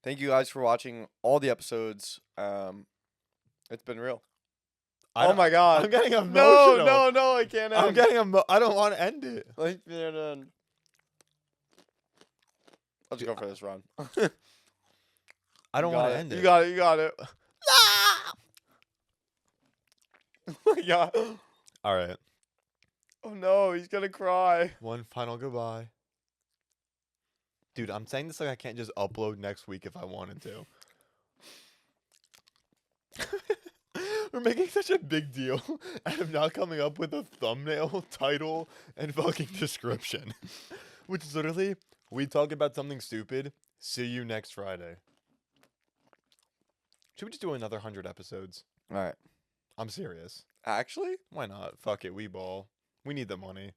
Thank you guys for watching all the episodes. It's been real. Oh my God! I'm getting emotional. No! I can't. I'm getting I don't want to end it. Let's go for this run. I don't want to end it. You got it. Oh my God. All right. Oh no, he's gonna cry. One final goodbye. Dude, I'm saying this like I can't just upload next week if I wanted to. We're making such a big deal out of not coming up with a thumbnail, title, and fucking description. Which is literally, we talk about something stupid. See you next Friday. Should we just do another 100 episodes? All right. I'm serious. Actually, Why not? Fuck it, we ball. We need the money.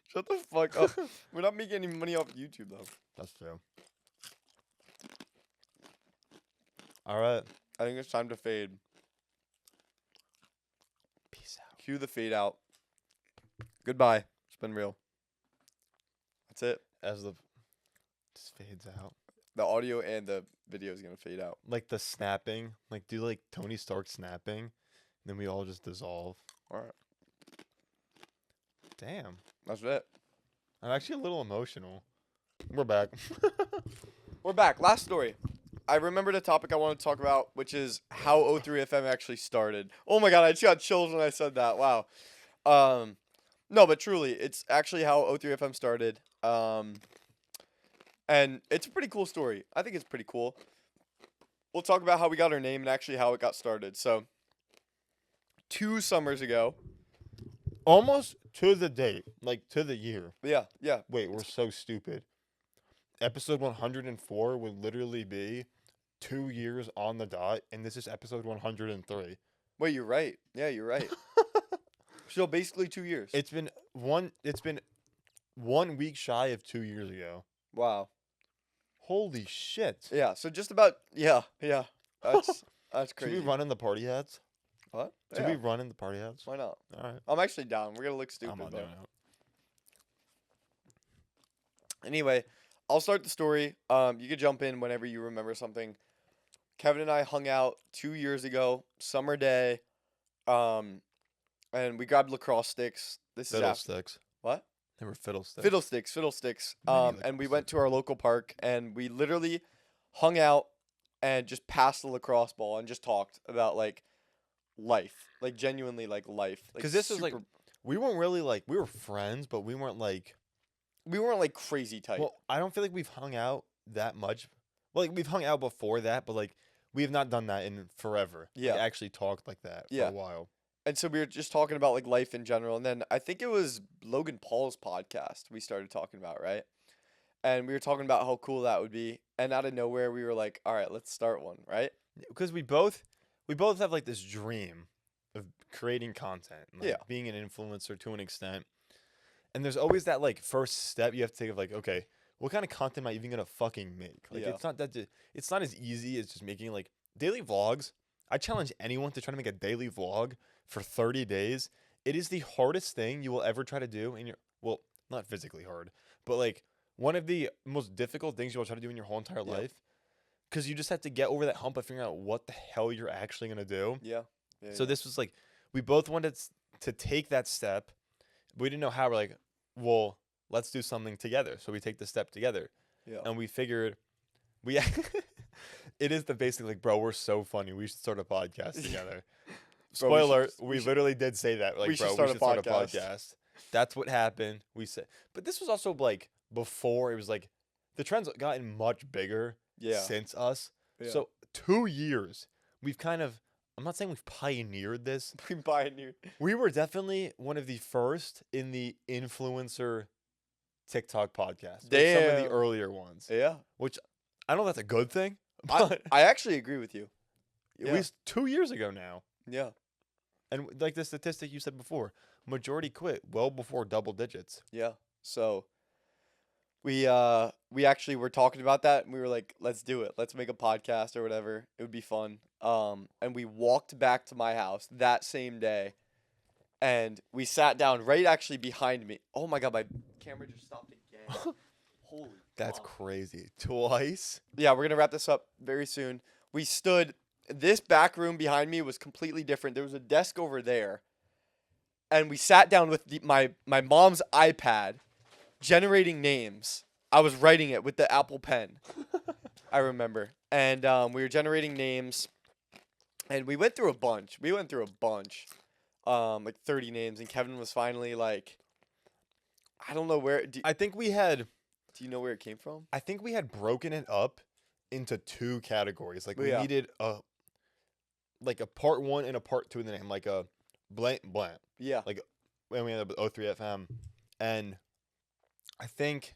shut the fuck up. We're not making any money off YouTube though. That's true. All right. I think it's time to fade. Peace out. Cue the fade out. Goodbye. It's been real. That's it. As the just fades out. The audio and the video is gonna fade out. Like the snapping. Like do like Tony Stark snapping. Then we all just dissolve. All right. Damn. That's it. I'm actually a little emotional. We're back. We're back. Last story. I remembered a topic I wanted to talk about, which is how O3FM actually started. Oh my God, I just got chills when I said that. Wow. No, but truly, it's actually how O3FM started. And it's a pretty cool story. I think it's pretty cool. We'll talk about how we got our name and actually how it got started. So, 2 summers ago. Almost to the date. Like to the year. Yeah. Wait, we're so stupid. Episode 104 would literally be 2 years on the dot, and this is episode 103. Wait, you're right. Yeah, you're right. So basically 2 years. It's been 1 week shy of 2 years ago. Wow. Holy shit. Yeah. So just about. Yeah. Yeah. That's Should crazy. we run in the party hats? What? Should Yeah. we run in the party hats? Why not? All right. I'm actually down. We're gonna look stupid I'm on though. doing it. Anyway, I'll start the story. You could jump in whenever you remember something. Kevin and I hung out 2 years ago, summer day, and we grabbed lacrosse sticks. This is after Fiddlesticks. what? They were fiddlesticks. Fiddlesticks. Mini And we lacrosse went to our local park and we literally hung out and just passed the lacrosse ball and just talked about like life, like genuinely like life. Because this is like, super- we weren't really like, we were friends, but we weren't like, we weren't like crazy tight. well, I don't feel like we've hung out that much. Well, like, we've hung out before that, but like, we have not done that in forever. Yeah. Like, actually talked like that for Yeah. a while. And so we were just talking about like life in general. And then I think it was Logan Paul's podcast we started talking about, right? And we were talking about how cool that would be. And out of nowhere, we were like, all right, let's start one, right? Because we both have like this dream of creating content, and, like, Yeah. being an influencer to an extent. And there's always that like first step you have to take of like, okay, what kind of content am I even gonna fucking make? Like, Yeah. it's not that it's not as easy as just making like daily vlogs. I challenge anyone to try to make a daily vlog for 30 days. It is the hardest thing you will ever try to do in your, well, not physically hard, but like one of the most difficult things you will try to do in your whole entire Yeah. life. Because you just have to get over that hump of figuring out what the hell you're actually gonna do. Yeah. Yeah. So yeah. this was like, we both wanted to take that step. We didn't know how. We're like, well, let's do something together. So we take the step together, Yeah. and we figured, we, it is the basic like, bro, we're so funny. We should start a podcast together. Bro, we Spoiler, should- we literally did say that. Like, we should bro, start we a should start a podcast. podcast. That's what happened. We said, but this was also like before it was like, the trends gotten much bigger Yeah. since us. Yeah. So 2 years, we've kind of, I'm not saying we've pioneered this. We pioneered. We were definitely one of the first in the influencer TikTok podcast. Like some of the Damn. earlier ones. Yeah. Which I don't know if that's a good thing, I, but I actually agree with you. at yeah. least 2 years ago now. Yeah. And like the statistic you said before, majority quit well before double digits. Yeah. So we actually were talking about that and we were like, let's do it. Let's make a podcast or whatever. It would be fun. And we walked back to my house that same day and we sat down right actually behind me. Oh my god, my camera just stopped again. Holy That's fuck. crazy. Twice? Yeah, we're gonna wrap this up very soon. We stood. This back room behind me was completely different. There was a desk over there, and we sat down with my mom's iPad, generating names. I was writing it with the Apple Pen. I remember, and we were generating names, and we went through a bunch. Like 30 names, and Kevin was finally like, I don't know where. Do I think we had you know where it came from? broken it up into 2 categories. Like we Yeah. needed a part 1 and a part 2 in the name, like a blank blank. Yeah. When we ended up with 03 FM, and I think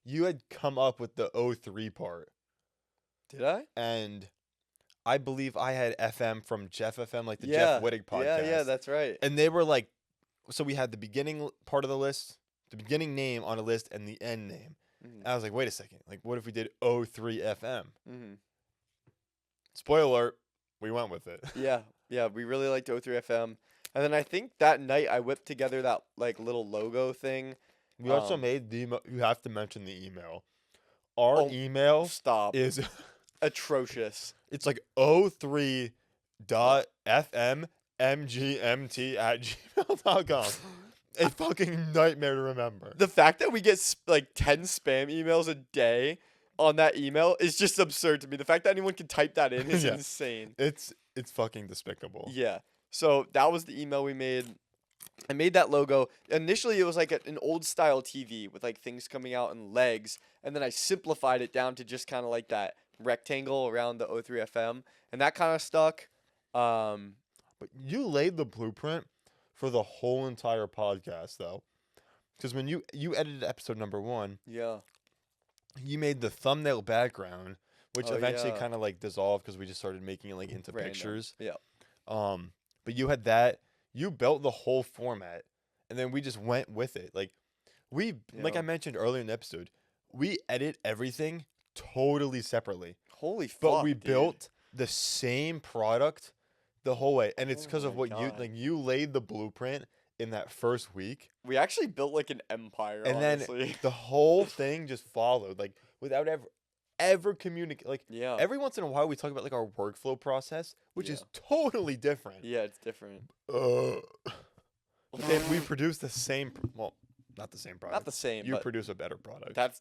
you had come up with the 03 part, Did I? and I believe I had FM from Jeff FM, like the Yeah. Jeff Wittig podcast. Yeah, that's right. And they were like, so we had the beginning part of the list, the beginning name on a list, and the end name. Mhm. And I was like, wait a second, like what if we did 03 FM? Mm-hmm. Spoiler alert, we went with it. Yeah, we really liked O3 FM. And then I think that night I whipped together that like little logo thing. We also Um, made the you have to mention the email. Our Oh, email Stop. is Atrocious. it's like 03.fmmgmt@gmail.com. A fucking nightmare to remember. The fact that we get like 10 spam emails a day on that email is just absurd to me. The fact that anyone can type that in is Yeah. insane. It's fucking despicable. Yeah. So that was the email we made. I made that logo. Initially, it was like an old style TV with like things coming out and legs. And then I simplified it down to just kind of like that rectangle around the O3 FM. And that kind of stuck. But you laid the blueprint for the whole entire podcast, though. Because when you edited episode number 1, Yeah. you made the thumbnail background which Oh, eventually yeah. kind of like dissolved because we just started making it like into Random. pictures. Yeah. But you had that. You built the whole format, and then we just went with it. Like like I Yeah. mentioned earlier in the episode, we edit everything totally separately, Holy fuck, but we dude. built the same product the whole way, and it's Oh because of my what God. you laid the blueprint in that first week, We actually built like an empire, and then honestly. the whole thing just followed, like without ever communicate. Like Yeah. every once in a while, we talk about like our workflow process, which is Yeah. totally different. Yeah, it's different. But then we produce the same. Well, not the same product. Not the same, You but produce a better product. that's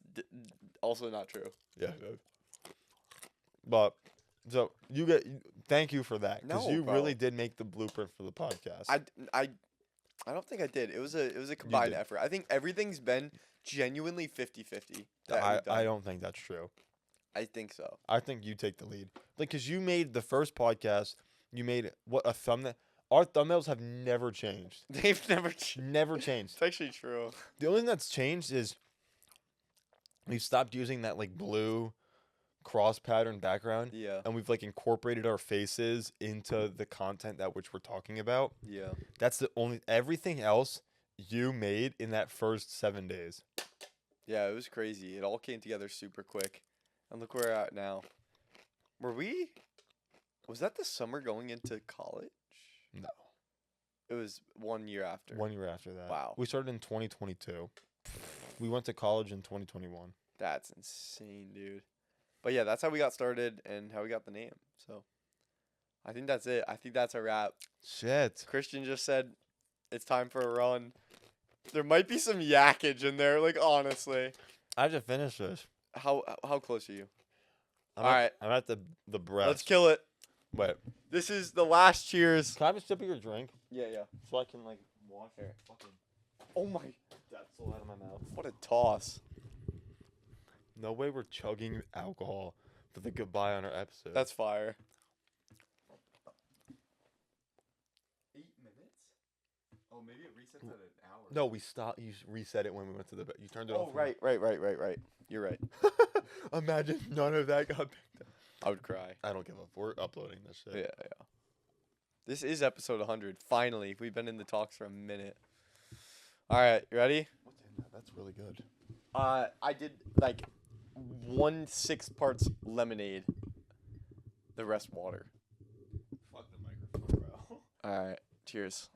also not true. Yeah. But so you get. Thank you for that because No, you bro. really did make the blueprint for the podcast. I don't think I did. It was a combined did. effort. I think everything's been genuinely 50-50. I don't think that's true. I think so. I think you take the lead. Like, because you made the first podcast, you made a thumbnail. Our thumbnails have never changed. They've never Never changed. It's actually true. The only thing that's changed is we've stopped using that like blue cross pattern background, Yeah. and we've like incorporated our faces into the content that which we're talking about. Yeah. That's the only. Everything else you made in that first 7 days. Yeah, it was crazy. It all came together super quick. And look where we're at now. Was that the summer going into college? No. It was 1 year after. 1 year after that. Wow. We started in 2022. We went to college in 2021. That's insane, dude. But yeah, that's how we got started and how we got the name. So I think that's it. I think that's a wrap. Shit. Christian just said it's time for a run. There might be some yakage in there, like honestly. I have to finish this. How close are you? I'm All at, right. I'm at the breath. Let's kill it. Wait. This is the last cheers. Can I have a sip of your drink? Yeah, yeah. So I can like wash it. Fucking Oh my, that's all out of my mouth. what a toss. No way we're chugging alcohol for the goodbye on our episode. That's fire. 8 minutes? Oh, maybe it resets at an hour. No, we stopped. You reset it when we went to the bed. You turned it off. Oh, right. You're right. Imagine none of that got picked up. I would cry. I don't give up. We're uploading this shit. Yeah, yeah. This is episode 100. Finally, we've been in the talks for a minute. All right, you ready? What's in that? That's really good. I did like 1/6 parts lemonade, the rest water. Fuck the microphone, bro. All right, cheers.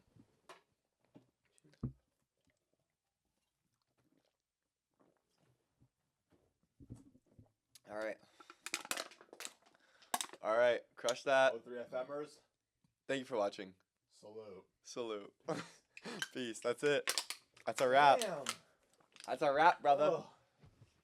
All right, crush that. 3 FMers. Thank you for watching. Salute. Salute. Peace. That's it. That's a wrap. Damn. That's a wrap, brother. Ugh.